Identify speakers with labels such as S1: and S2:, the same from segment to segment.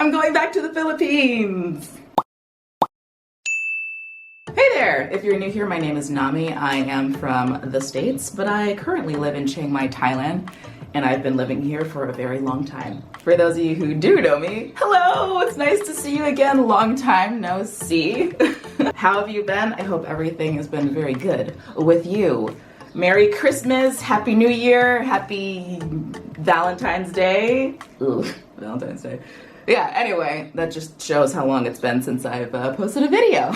S1: I'm going back to the Philippines. Hey there! If you're new here, my name is Nami. I am from the States, but I currently live in Chiang Mai, Thailand, and I've been living here for a very long time. For those of you who do know me, hello! It's nice to see you again. Long time no see. How have you been? I hope everything has been very good with you. Merry Christmas, Happy New Year, Happy Valentine's Day. Ooh, Valentine's Day. Yeah, anyway, that just shows how long it's been since I've posted a video.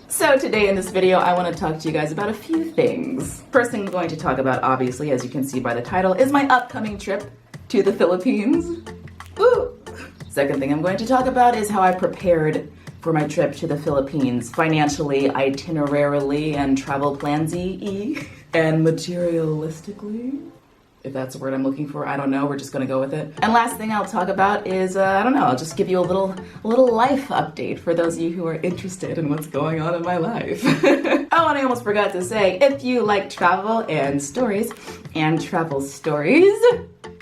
S1: So today in this video, I want to talk to you guys about a few things. First thing I'm going to talk about, obviously, as you can see by the title, is my upcoming trip to the Philippines. Woo! Second thing I'm going to talk about is how I prepared for my trip to the Philippines, financially, itinerarily, and travel plansy, and materialistically. If that's the word I'm looking for, I don't know, we're just gonna go with it. And last thing I'll talk about is, I don't know, I'll just give you a little life update for those of you who are interested in what's going on in my life. Oh, and I almost forgot to say, if you like travel and stories and travel stories,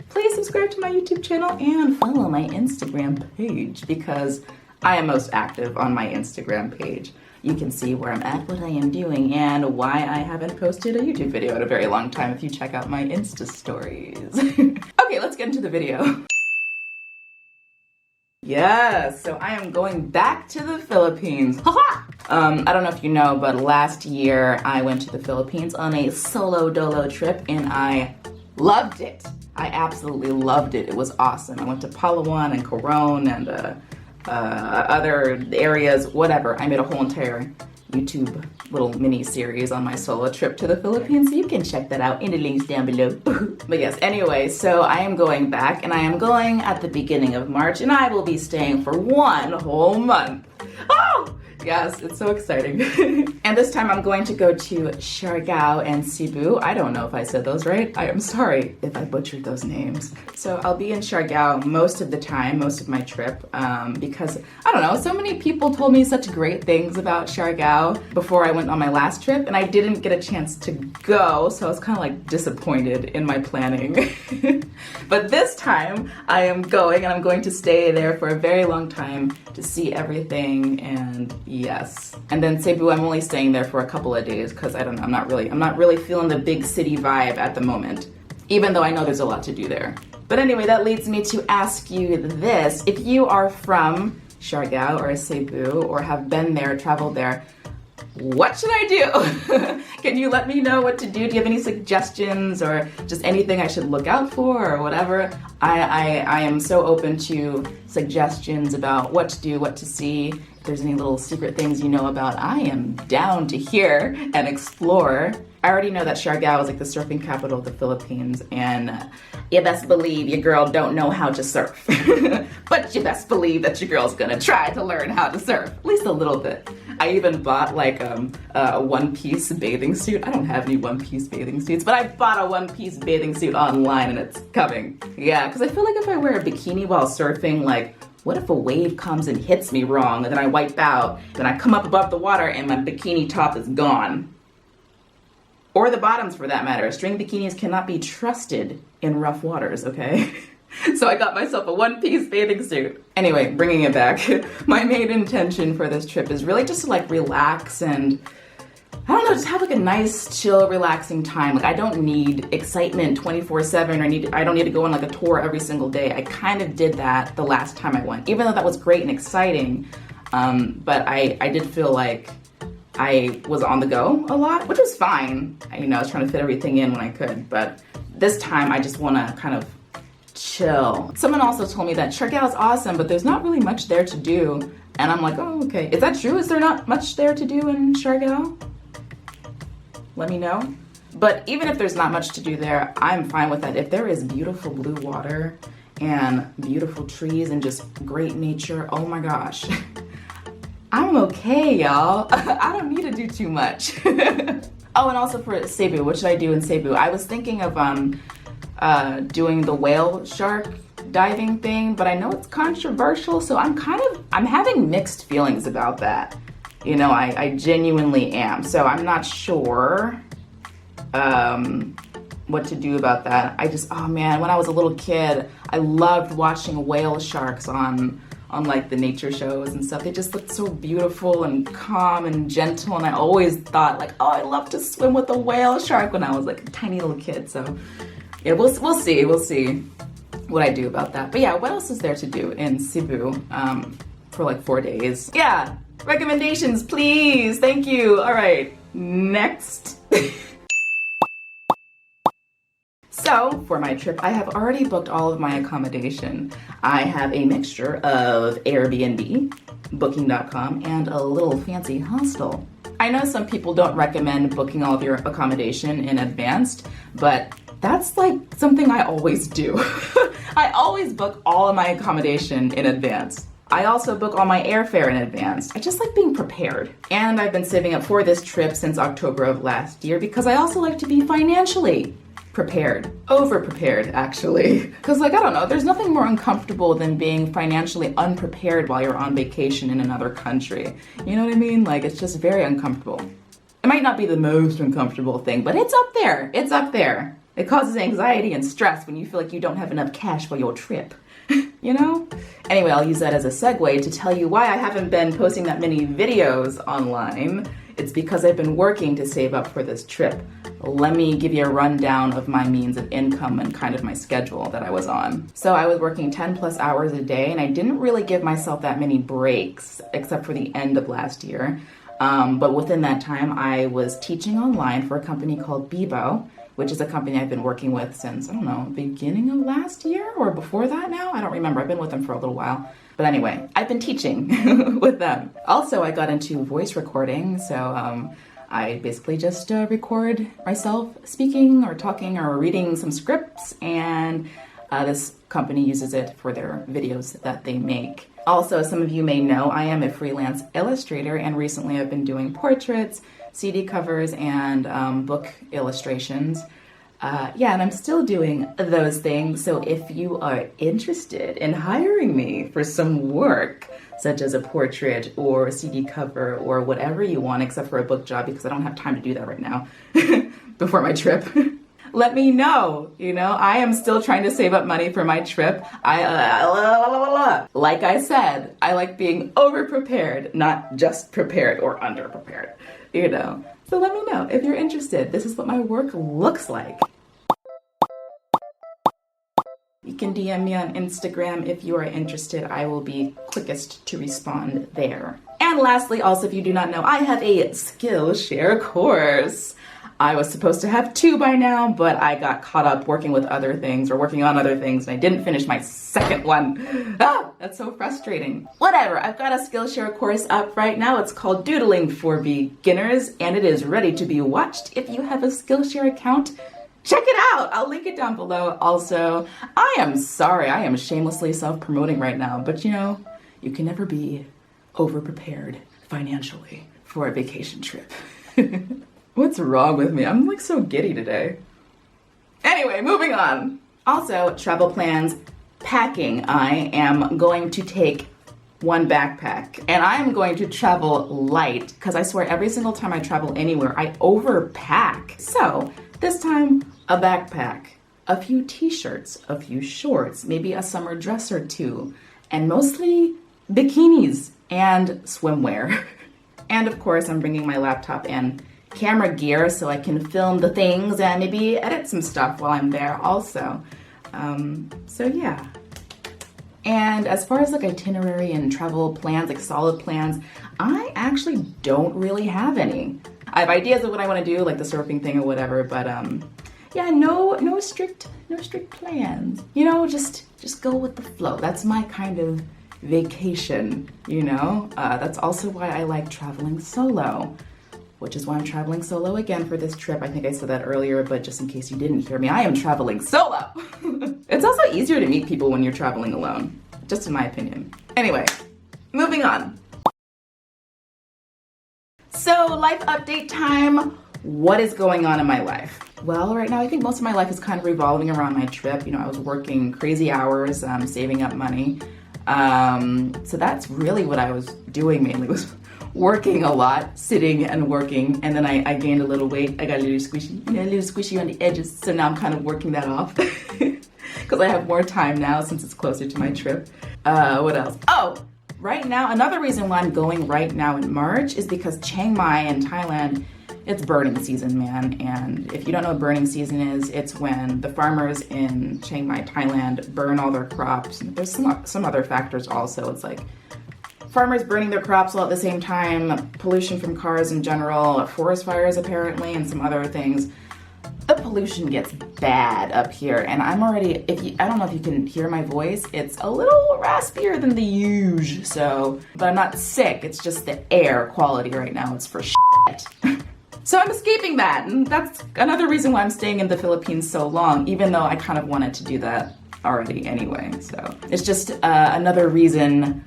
S1: please subscribe to my YouTube channel and follow my Instagram page because I am most active on my Instagram page. You can see where I'm at, what I am doing, and why I haven't posted a YouTube video in a very long time if you check out my Insta stories. Okay, let's get into the video. Yes, so I am going back to the Philippines. I don't know if you know, but last year I went to the Philippines on a solo dolo trip and I loved it. I absolutely loved it. It was awesome. I went to Palawan and Coron and other areas, whatever. I made a whole entire YouTube little mini series on my solo trip to the Philippines, so you can check that out in the links down below. But yes, anyway, so I am going back and I am going at the beginning of March and I will be staying for 1 whole month. Oh! Yes, it's so exciting. And this time I'm going to go to Siargao and Cebu. I don't know if I said those right. I am sorry if I butchered those names. So I'll be in Siargao most of the time, most of my trip, because, I don't know, so many people told me such great things about Siargao before I went on my last trip, and I didn't get a chance to go, so I was kind of like disappointed in my planning. But this time I am going, and I'm going to stay there for a very long time to see everything, and yes. And then Cebu, I'm only staying there for a couple of days because I don't know, I'm not really feeling the big city vibe at the moment, even though I know there's a lot to do there. But anyway, that leads me to ask you this. If you are from Siargao or Cebu or have been there, traveled there, what should I do? Can you let me know what to do? Do you have any suggestions or just anything I should look out for or whatever? I am so open to suggestions about what to do, what to see. If there's any little secret things you know about, I am down to hear and explore. I already know that Siargao is like the surfing capital of the Philippines, and you best believe your girl don't know how to surf. But you best believe that your girl's gonna try to learn how to surf, at least a little bit. I even bought like a one-piece bathing suit. I don't have any one-piece bathing suits, but I bought a one-piece bathing suit online and it's coming. Yeah, because I feel like if I wear a bikini while surfing, like, what if a wave comes and hits me wrong and then I wipe out, then I come up above the water and my bikini top is gone? Or the bottoms for that matter. String bikinis cannot be trusted in rough waters, okay? So I got myself a one-piece bathing suit. Anyway, bringing it back, my main intention for this trip is really just to like relax and, I don't know, just have like a nice, chill, relaxing time. Like I don't need excitement 24/7 or I don't need to go on like a tour every single day. I kind of did that the last time I went, even though that was great and exciting. But I did feel like I was on the go a lot, which was fine. I was trying to fit everything in when I could, but this time I just want to kind of chill. Someone also told me that Siargao is awesome, but there's not really much there to do. And I'm like, oh, okay. Is that true? Is there not much there to do in Siargao? Let me know. But even if there's not much to do there, I'm fine with that. If there is beautiful blue water and beautiful trees and just great nature, oh my gosh. I'm okay, y'all. I don't need to do too much. Oh, and also for Cebu, what should I do in Cebu? I was thinking of doing the whale shark diving thing, but I know it's controversial, so I'm having mixed feelings about that. I genuinely am. So I'm not sure what to do about that. Oh man, when I was a little kid, I loved watching whale sharks on like the nature shows and stuff. They just looked so beautiful and calm and gentle, and I always thought like, oh, I'd love to swim with a whale shark when I was like a tiny little kid. So yeah, we'll see what I do about that. But yeah, what else is there to do in Cebu for like 4 days? Yeah, recommendations, please. Thank you. All right, next. So, for my trip, I have already booked all of my accommodation. I have a mixture of Airbnb, Booking.com, and a little fancy hostel. I know some people don't recommend booking all of your accommodation in advance, but that's like something I always do. I always book all of my accommodation in advance. I also book all my airfare in advance. I just like being prepared. And I've been saving up for this trip since October of last year because I also like to be financially prepared. Over-prepared, actually. Because, like, I don't know, there's nothing more uncomfortable than being financially unprepared while you're on vacation in another country. You know what I mean? Like, it's just very uncomfortable. It might not be the most uncomfortable thing, but it's up there. It's up there. It causes anxiety and stress when you feel like you don't have enough cash for your trip. You know? Anyway, I'll use that as a segue to tell you why I haven't been posting that many videos online. It's because I've been working to save up for this trip. Let me give you a rundown of my means of income and kind of my schedule that I was on. So I was working 10 plus hours a day, and I didn't really give myself that many breaks except for the end of last year. But within that time, I was teaching online for a company called Bibo, which is a company I've been working with since, I don't know, beginning of last year or before that now? I don't remember. I've been with them for a little while. But anyway, I've been teaching with them. Also, I got into voice recording, so I basically just record myself speaking or talking or reading some scripts, and this company uses it for their videos that they make. Also, some of you may know I am a freelance illustrator, and recently I've been doing portraits, CD covers, and book illustrations. Yeah, and I'm still doing those things, so if you are interested in hiring me for some work, such as a portrait or a CD cover or whatever you want, except for a book job, because I don't have time to do that right now before my trip, let me know. You know, I am still trying to save up money for my trip. Like I said, I like being over-prepared, not just prepared or under-prepared, you know. So let me know if you're interested. This is what my work looks like. You can DM me on Instagram if you are interested. I will be quickest to respond there. And lastly, also, if you do not know, I have a Skillshare course. I was supposed to have 2 by now, but I got caught up working with other things or working on other things, and I didn't finish my second one. That's so frustrating. Whatever, I've got a Skillshare course up right now. It's called Doodling for Beginners, and it is ready to be watched. If you have a Skillshare account, check it out. I'll link it down below. Also, I am sorry, I am shamelessly self-promoting right now, but you know, you can never be over-prepared financially for a vacation trip. What's wrong with me? I'm like so giddy today. Anyway, moving on. Also, travel plans, packing. I am going to take 1 backpack, and I am going to travel light because I swear every single time I travel anywhere, I overpack. So this time, a backpack, a few t-shirts, a few shorts, maybe a summer dress or 2, and mostly bikinis and swimwear. And of course, I'm bringing my laptop and camera gear so I can film the things and maybe edit some stuff while I'm there also. So yeah. And as far as like itinerary and travel plans, like solid plans, I actually don't really have any. I have ideas of what I want to do, like the surfing thing or whatever, but yeah, no strict plans. You know, just go with the flow. That's my kind of vacation, you know? That's also why I like traveling solo, which is why I'm traveling solo again for this trip. I think I said that earlier, but just in case you didn't hear me, I am traveling solo. It's also easier to meet people when you're traveling alone, just in my opinion. Anyway, moving on. So, life update time. What is going on in my life? Well, right now I think most of my life is kind of revolving around my trip. You know, I was working crazy hours, saving up money. So that's really what I was doing mainly, was working a lot, sitting and working, and then I gained a little weight. I got a little squishy on the edges, so now I'm kind of working that off. because I have more time now since it's closer to my trip. What else? Oh, right now, another reason why I'm going right now in March is because Chiang Mai in Thailand, it's burning season, man. And if you don't know what burning season is, it's when the farmers in Chiang Mai, Thailand burn all their crops. There's some other factors also. It's like farmers burning their crops all at the same time, pollution from cars in general, forest fires apparently, and some other things. The pollution gets bad up here, and I'm already, I don't know if you can hear my voice, it's a little raspier than the usual, so, but I'm not sick, it's just the air quality right now, it's for shit. So I'm escaping that, and that's another reason why I'm staying in the Philippines so long, even though I kind of wanted to do that already anyway, so. It's just another reason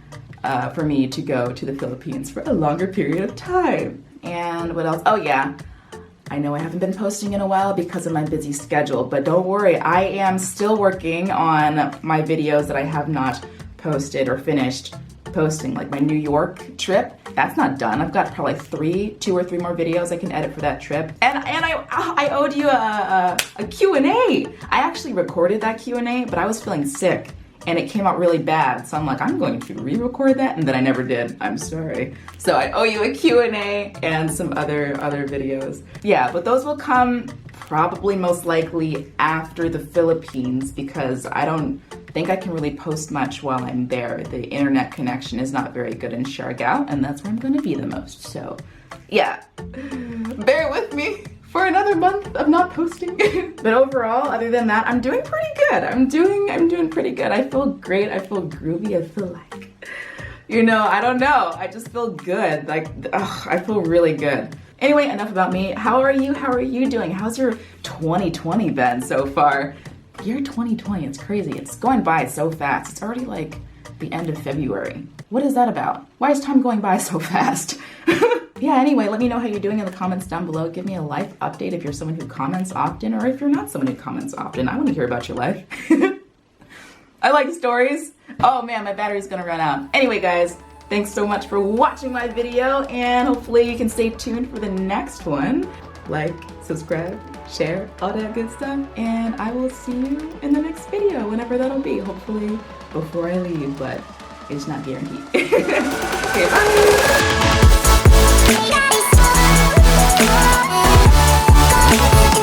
S1: for me to go to the Philippines for a longer period of time. And what else? Oh yeah, I know I haven't been posting in a while because of my busy schedule, but don't worry, I am still working on my videos that I have not posted or finished posting, like my New York trip. That's not done. I've got probably 2 or 3 more videos I can edit for that trip. And I owed you a Q&A. I actually recorded that Q&A, but I was feeling sick and it came out really bad. So I'm like, I'm going to re-record that, and then I never did. I'm sorry. So I owe you a Q&A and some other videos. Yeah, but those will come probably most likely after the Philippines because I don't think I can really post much while I'm there. The internet connection is not very good in Siargao, and that's where I'm going to be the most. So yeah, bear with me for another month of not posting. But overall, other than that, I'm doing pretty good. I'm doing pretty good. I feel great. I feel groovy. I feel like, you know, I don't know. I just feel good. Like, I feel really good. Anyway, enough about me. How are you? How are you doing? How's your 2020 been so far? Year 2020, it's crazy. It's going by so fast. It's already like the end of February. What is that about? Why is time going by so fast? Yeah, anyway, let me know how you're doing in the comments down below. Give me a life update if you're someone who comments often, or if you're not someone who comments often. I want to hear about your life. I like stories. Oh man, my battery's gonna run out. Anyway, guys, thanks so much for watching my video, and hopefully you can stay tuned for the next one. Like, subscribe, share, all that good stuff, and I will see you in the next video, whenever that'll be. Hopefully before I leave, but it's not guaranteed. Okay, bye!